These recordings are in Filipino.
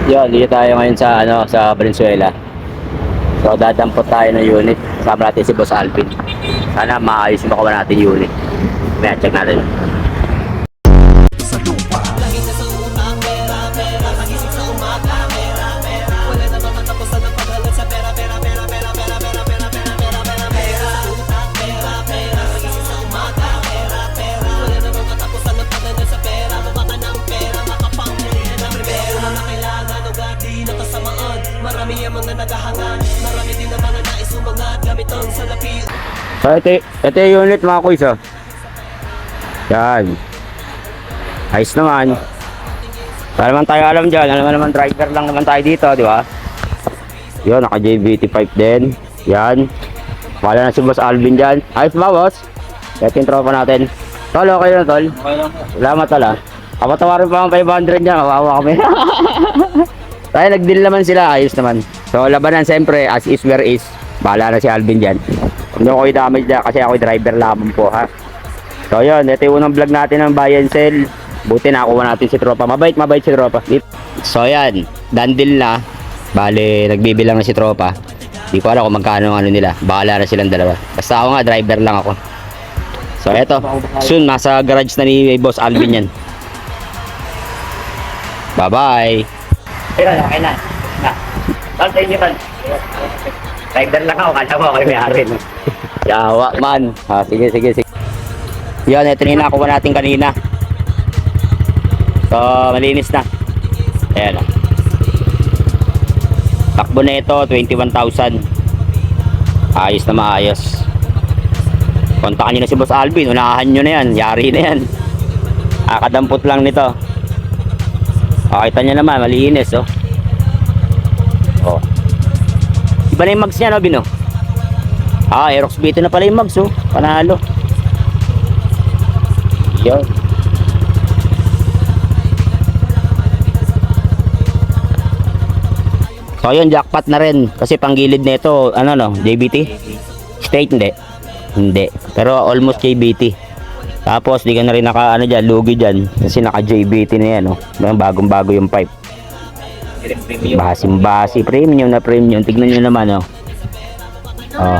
Yun, dito tayo ngayon sa sa Valenzuela. So dadampot tayo ng unit. Kasama natin si Boss Alvin. Sana maayos yung makuha natin yung unit. May check natin. Marami ang mga naghahangan, marami din ang mga nais umangat gamit ang salapi. So ito yung unit mga kuys, oh. Yan. Ayos naman. Wala naman tayo alam dyan. Alam naman driver lang naman tayo dito, di ba? Yun, naka JBT pipe din. Yan. Wala na si Boss Alvin dyan. Ayos ba, boss? Ito yung tropa natin. Tol, okay na, tol? Okay lang po. Salamat, tol, ah. Kapatawarin pa ang 500 dyan. Kawawa kami. Tayo nag-deal naman sila. Ayos naman. So, labanan siyempre, as is where is. Bahala na si Alvin dyan. Hindi ko i-damage dyan kasi ako driver lamang po, ha. So, yun. Ito yung unang vlog natin ng buy and sell. Buti nakuha natin si tropa. Mabait si tropa. So, yan. Done deal na. Bale, nagbibilang na si tropa. Di ko alam kung magkano ang ano nila. Bahala na silang dalawa. Basta ako nga, driver lang ako. So, eto. Soon, nasa garage na ni Boss Alvin yan. Bye-bye. Ayun, okay na. Tol, thank you, tol. Driver lang ako. Kala mo ako may ari. Yawa, man. Sige. Yan, ito na yung nakuha natin kanina. So, malinis na. Ayan. Takbo na ito, 21,000. Ayos na maayos. Kontakan nyo na si Boss Alvin. Unahan nyo na yan. Yari na yan. Kadampot lang nito. Kita nyo naman, malinis, oh. Oh. Iba na yung mags niya, no, Bino? Aerox Bito na pala yung mags, oh. Panalo. Yun. So, yun, jackpot na rin. Kasi panggilid na ito, ano, no, JBT? Straight, hindi. Pero almost JBT. Tapos, di ka na rin naka, ano dyan, lugi dyan. Kasi naka JBT na yan, oh. Bagong-bago yung pipe. Basim-basi. Premium na premium. Tignan nyo naman, oh. Oh.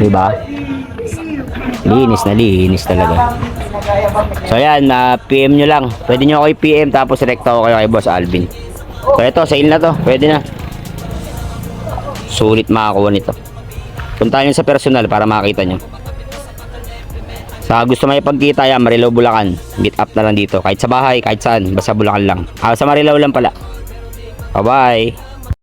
Diba? Linis talaga. So, yan. PM nyo lang. Pwede nyo ako i-PM. Tapos, rekta ko kayo kay Boss Alvin. So, ito. Sale na to. Pwede na. Sulit makakuha nito. Punta nyo sa personal para makita nyo. Sa gusto may pagkita yan, Marilao, Bulacan. Meet up na lang dito. Kahit sa bahay, kahit saan. Basta Bulacan lang. Sa Marilao lang pala. Bye-bye.